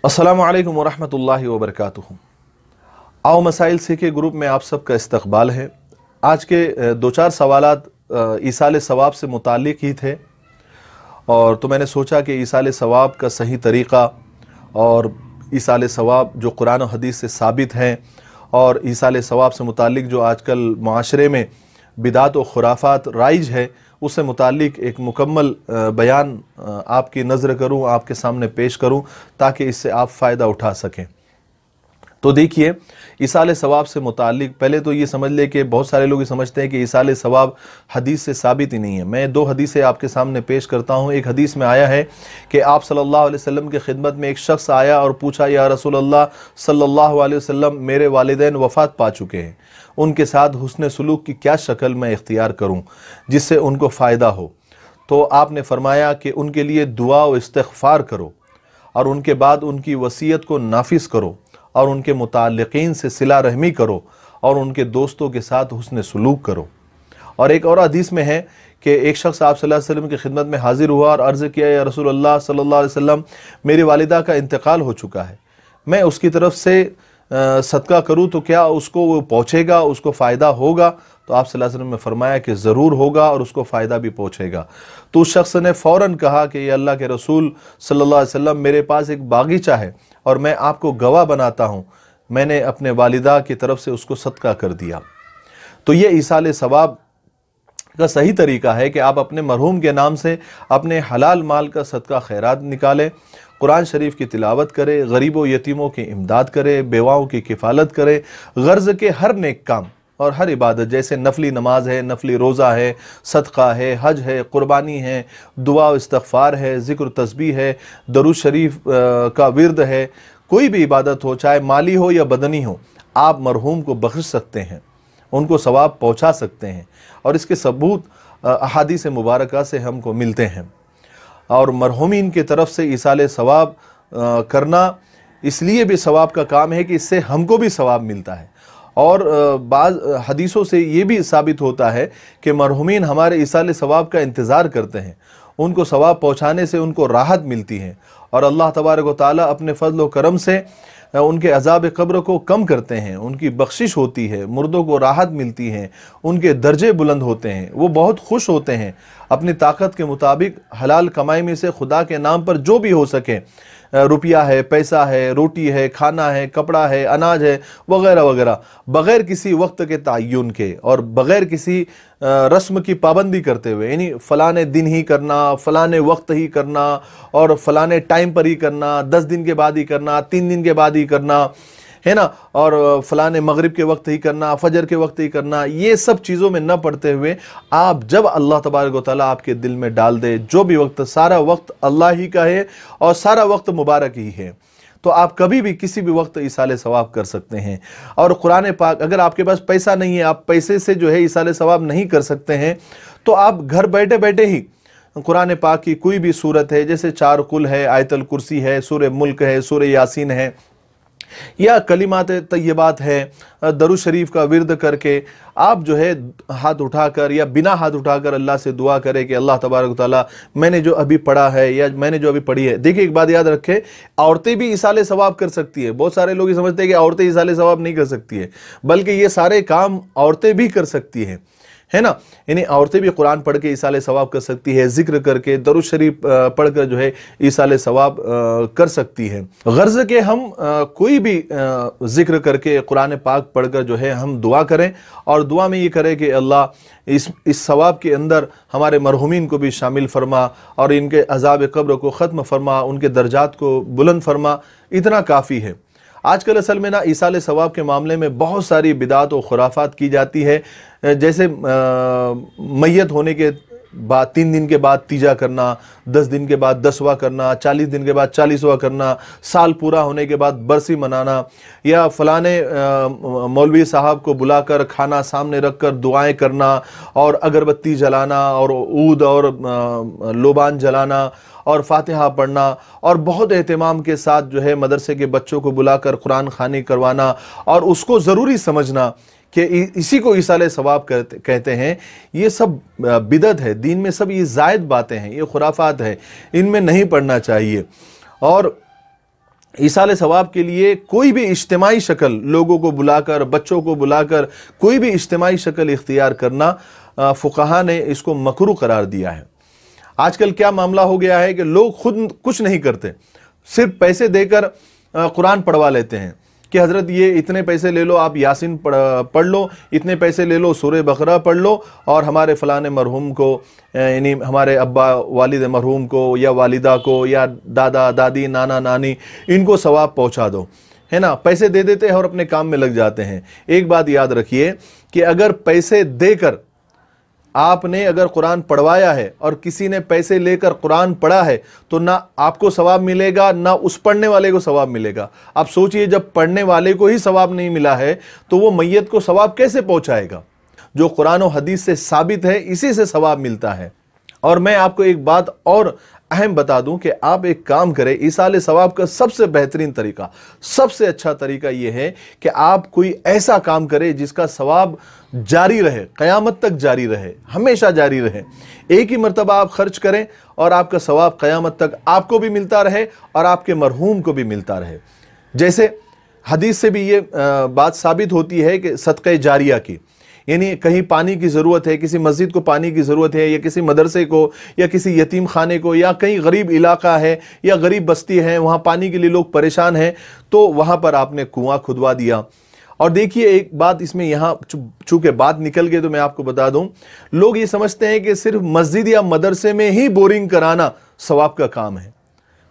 अस्सलामु अलैकुम वरहमतुल्लाहि वबरकातुहू। आओ मसाइल सीखे ग्रुप में आप सबका इस्तकबाल है। आज के दो चार सवालात ईसाल सवाब से मुताल्लिक ही थे, और तो मैंने सोचा कि ईसाल सवाब का सही तरीक़ा और ईसाल सवाब जो कुरान और हदीस से साबित हैं, और ईसाल सवाब से मुताल्लिक जो आजकल माशरे में बिदात और खुराफात राइज है, उससे मुताल्लिक एक मुकम्मल बयान आपकी नज़र करूं, आपके सामने पेश करूं, ताकि इससे आप फ़ायदा उठा सकें। तो देखिए, ईसाल सवाब से मुताल्लिक पहले तो ये समझ ले कि बहुत सारे लोग ये समझते हैं कि ईसाल सवाब हदीस से साबित ही नहीं है। मैं दो हदीसें आपके सामने पेश करता हूँ। एक हदीस में आया है कि आप सल्लल्लाहु अलैहि वसल्लम की खिदमत में एक शख्स आया और पूछा, या रसूल अल्लाह सल्लल्लाहु अलैहि वसल्लम, मेरे वालिदैन वफ़ात पा चुके हैं, उनके साथ हुस्न सलूक की क्या शक्ल मैं इख्तियार करूँ जिससे उनको फ़ायदा हो? तो आपने फरमाया कि उनके लिए दुआ व इस्तिग़फ़ार करो, और उनके बाद उनकी वसीयत को नाफिज करो, और उनके मुताल्लिक़ीन से सिला रहमी करो, और उनके दोस्तों के साथ हुस्न सलूक करो। और एक और हदीस में है कि एक शख्स आप सल्लल्लाहु अलैहि वसल्लम की खिदमत में हाजिर हुआ और अर्ज़ किया, या रसूल अल्लाह सल्लल्लाहु अलैहि वसल्लम, मेरी वालिदा का इंतकाल हो चुका है, मैं उसकी तरफ से सदका करूँ तो क्या उसको वो पहुँचेगा, उसको फ़ायदा होगा? तो आप सल्लल्लाहु अलैहि वसल्लम ने फरमाया कि ज़रूर होगा और उसको फ़ायदा भी पहुँचेगा। तो उस शख्स ने फ़ौरन कहा कि या अल्लाह के रसूल सल्लल्लाहु अलैहि वसल्लम, मेरे पास एक बागीचा है और मैं आपको गवाह बनाता हूँ, मैंने अपने वालिदा की तरफ से उसको सदका कर दिया। तो ये ईसाल सवाब का सही तरीका है कि आप अपने मरहूम के नाम से अपने हलाल माल का सदका खैरात निकालें, कुरान शरीफ की तिलावत करें, गरीबों यतीमों की इमदाद करें, बेवाओं की किफ़ालत करें, गर्ज़ के हर नेक काम और हर इबादत, जैसे नफली नमाज है, नफली रोज़ा है, सदका है, हज है, कुर्बानी है, दुआ व इस्तग़फ़ार है, ज़िक्र तस्बीह है, दरूद शरीफ का विर्द है, कोई भी इबादत हो, चाहे माली हो या बदनी हो, आप मरहूम को बख्श सकते हैं, उनको सवाब पहुँचा सकते हैं। और इसके सबूत अहादीस मुबारका से हमको मिलते हैं। और मरहूमीन की तरफ से ईसाल सवाब करना इसलिए भी सवाब का काम है कि इससे हमको भी सवाब मिलता है। और बाज़ हदीसों से ये भी साबित होता है कि मरहूमीन हमारे ईसाल सवाब का इंतज़ार करते हैं, उनको सवाब पहुँचाने से उनको राहत मिलती है, और अल्लाह तबारक व तआला अपने फज़ल व करम से उनके अज़ाब क़ब्र को कम करते हैं, उनकी बख्शिश होती है, मुर्दों को राहत मिलती है, उनके दर्जे बुलंद होते हैं, वो बहुत खुश होते हैं। अपनी ताकत के मुताबिक हलाल कमाई में से खुदा के नाम पर जो भी हो सके, रुपया है, पैसा है, रोटी है, खाना है, कपड़ा है, अनाज है, वगैरह वगैरह, बग़ैर किसी वक्त के तय्युन के और बग़ैर किसी रस्म की पाबंदी करते हुए, यानी फ़लाने दिन ही करना, फ़लाने वक्त ही करना, और फ़लाने टाइम पर ही करना, 10 दिन के बाद ही करना, 3 दिन के बाद ही करना, है ना, और फ़लाने मगरिब के वक्त ही करना, फजर के वक्त ही करना, ये सब चीज़ों में न पड़ते हुए आप जब अल्लाह तबारक व तआला आपके दिल में डाल दे, जो भी वक्त, सारा वक्त अल्लाह ही का है और सारा वक्त मुबारक ही है, तो आप कभी भी किसी भी वक्त ईसाल सवाब कर सकते हैं। और कुरान पाक, अगर आपके पास पैसा नहीं है, आप पैसे से जो है ईसाल सवाब नहीं कर सकते हैं, तो आप घर बैठे बैठे ही कुरान पाक की कोई भी सूरत है, जैसे 4 कुल है, आयतल कुर्सी है, सूरह मुल्क है, सूरह यासीन है, या कलिमात तय्यबात है, दरूद शरीफ का विर्द करके आप जो है हाथ उठाकर या बिना हाथ उठाकर अल्लाह से दुआ करें कि अल्लाह तबारक व तआला, मैंने जो अभी पढ़ा है या मैंने जो अभी पढ़ी है। देखिए, एक बात याद रखें, औरतें भी ईसाल सवाब कर सकती है। बहुत सारे लोग ये समझते हैं कि औरतें ईसाल सवाब नहीं कर सकती है, बल्कि ये सारे काम औरतें भी कर सकती हैं, है ना। यानी औरतें भी कुरान पढ़ के ईसाल सवाब कर सकती है, जिक्र करके, दरूद शरीफ पढ़कर जो है ईसाल सवाब कर सकती है। गर्ज़ के हम कोई भी जिक्र करके, कुरान पाक पढ़कर जो है हम दुआ करें, और दुआ में ये करें कि अल्लाह इस सवाब के अंदर हमारे मरहूमीन को भी शामिल फरमा, और इनके अज़ाब क़ब्र को ख़त्म फरमा, उनके दर्जात को बुलंद फरमा, इतना काफ़ी है। आजकल असल में ना ईसाल सवाब के मामले में बहुत सारी बिदात और खुराफात की जाती है, जैसे मैयत होने के बाद 3 दिन के बाद तीजा करना, 10 दिन के बाद 10वां करना, 40 दिन के बाद 40वां करना, साल पूरा होने के बाद बरसी मनाना, या फलाने मौलवी साहब को बुलाकर खाना सामने रखकर दुआएं करना, और अगरबत्ती जलाना, और ऊद और लोबान जलाना, और फातिहा पढ़ना, और बहुत एहतमाम के साथ जो है मदरसे के बच्चों को बुलाकर कुरान खानी करवाना, और उसको ज़रूरी समझना कि इसी को ईसाल सवाब कहते हैं। ये सब बिदअत है, दीन में सब ये जायद बातें हैं, ये खुराफात है, इनमें नहीं पढ़ना चाहिए। और ईसाल सवाब के लिए कोई भी इज्तिमाई शक्ल, लोगों को बुलाकर, बच्चों को बुलाकर कोई भी इज्तिमाई शक्ल इख्तियार करना फुक़हा ने इसको मकरूह करार दिया है। आजकल क्या मामला हो गया है कि लोग खुद कुछ नहीं करते, सिर्फ पैसे देकर कुरान पढ़वा लेते हैं कि हज़रत ये इतने पैसे ले लो, आप यासीन पढ़ लो, इतने पैसे ले लो, सूरह बकरा पढ़ लो, और हमारे फ़लाने मरहूम को, यानी हमारे अब्बा वालिद मरहूम को या वालिदा को या दादा दादी नाना नानी, इनको सवाब पहुंचा दो, है ना। पैसे दे देते हैं और अपने काम में लग जाते हैं। एक बात याद रखिए कि अगर पैसे देकर आपने अगर कुरान पढ़वाया है और किसी ने पैसे लेकर कुरान पढ़ा है तो ना आपको सवाब मिलेगा, ना उस पढ़ने वाले को सवाब मिलेगा। आप सोचिए, जब पढ़ने वाले को ही सवाब नहीं मिला है तो वो मैयत को सवाब कैसे पहुंचाएगा। जो कुरान और हदीस से साबित है, इसी से सवाब मिलता है। और मैं आपको एक बात और अहम बता दूं कि आप एक काम करें, ईसाल सवाब का सबसे बेहतरीन तरीका, सबसे अच्छा तरीका यह है कि आप कोई ऐसा काम करें जिसका सवाब जारी रहे, क़यामत तक जारी रहे, हमेशा जारी रहे। एक ही मर्तबा आप खर्च करें और आपका सवाब क़यामत तक आपको भी मिलता रहे और आपके मरहूम को भी मिलता रहे। जैसे हदीस से भी ये बात साबित होती है कि सदक़े जारिया की, यानी कहीं पानी की ज़रूरत है, किसी मस्जिद को पानी की ज़रूरत है, या किसी मदरसे को, या किसी यतीम खाने को, या कहीं गरीब इलाका है या गरीब बस्ती है, वहाँ पानी के लिए लोग परेशान हैं, तो वहाँ पर आपने कुआं खुदवा दिया। और देखिए एक बात इसमें यहाँ चूँकि बात निकल गई तो मैं आपको बता दूँ, लोग ये समझते हैं कि सिर्फ मस्जिद या मदरसे में ही बोरिंग कराना सवाब का काम है।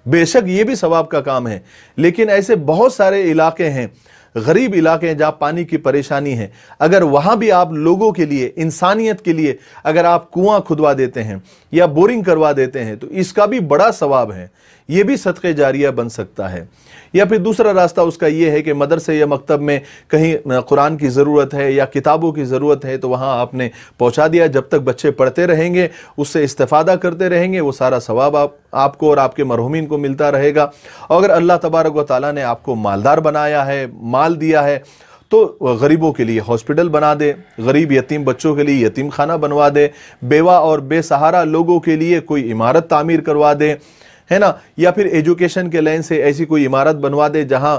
बेशक ये भी सवाब का काम है, लेकिन ऐसे बहुत सारे इलाके हैं, गरीब इलाके हैं, जहाँ पानी की परेशानी है। अगर वहाँ भी आप लोगों के लिए, इंसानियत के लिए अगर आप कुआं खुदवा देते हैं या बोरिंग करवा देते हैं तो इसका भी बड़ा सवाब है, ये भी सदक़े जारिया बन सकता है। या फिर दूसरा रास्ता उसका ये है कि मदरसे या मकतब में कहीं कुरान की ज़रूरत है या किताबों की ज़रूरत है तो वहाँ आपने पहुँचा दिया। जब तक बच्चे पढ़ते रहेंगे, उससे इस्तिफ़ादा करते रहेंगे, वो सारा सवाब आपको और आपके मरहूमीन को मिलता रहेगा। और अगर अल्लाह तबारक व तआला ने आपको मालदार बनाया है, माल दिया है, तो गरीबों के लिए हॉस्पिटल बना दे, गरीब यतीम बच्चों के लिए यतीम खाना बनवा दे, बेवा और बेसहारा लोगों के लिए कोई इमारत तामीर करवा दे, है ना। या फिर एजुकेशन के लाइन से ऐसी कोई इमारत बनवा दे जहां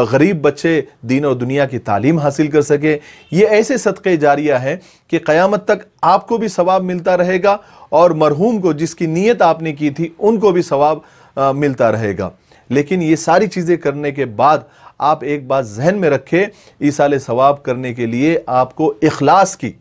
गरीब बच्चे दीन और दुनिया की तालीम हासिल कर सके। ये ऐसे सदक़े जारिया हैं कि क़यामत तक आपको भी सवाब मिलता रहेगा और मरहूम को, जिसकी नीयत आपने की थी, उनको भी सवाब मिलता रहेगा। लेकिन ये सारी चीज़ें करने के बाद आप एक बात जहन में रखें, ईसाल सवाब करने के लिए आपको इखलास की,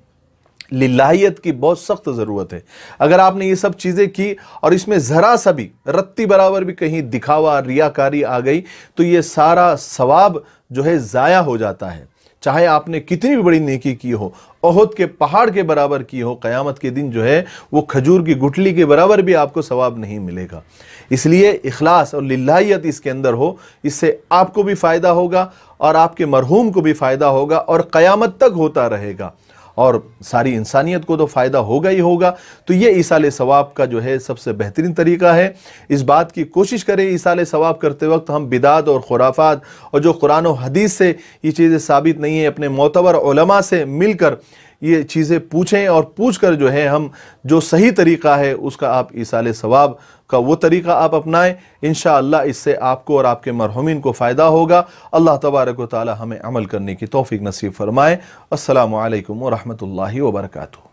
लिल्लाहियत की बहुत सख्त ज़रूरत है। अगर आपने ये सब चीज़ें की और इसमें ज़रा सा भी, रत्ती बराबर भी कहीं दिखावा, रियाकारी आ गई तो ये सारा सवाब जो है ज़ाया हो जाता है। चाहे आपने कितनी भी बड़ी नेकी की हो, ओहद के पहाड़ के बराबर की हो, क़यामत के दिन जो है वो खजूर की गुठली के बराबर भी आपको सवाब नहीं मिलेगा। इसलिए इखलास और लिल्लाहियत इसके अंदर हो, इससे आपको भी फ़ायदा होगा और आपके मरहूम को भी फ़ायदा होगा और क़यामत तक होता रहेगा और सारी इंसानियत को तो फ़ायदा होगा ही होगा। तो ये ईसाल सवाब का जो है सबसे बेहतरीन तरीका है। इस बात की कोशिश करें ईसाल सवाब करते वक्त हम बिदात और खुराफात और जो कुरान और हदीस से ये चीज़ें साबित नहीं है, अपने मोतबर उलमा से मिलकर ये चीज़ें पूछें और पूछकर जो है हम जो सही तरीका है उसका आप ईसाल सवाब का वो तरीका आप अपनाएं। इंशाअल्लाह इससे आपको और आपके मरहूमीन को फ़ायदा होगा। अल्लाह तबारक व तआला हमें अमल करने की तौफीक नसीब फरमाए। अस्सलामु अलैकुम व रहमतुल्लाहि व बरकातुहू।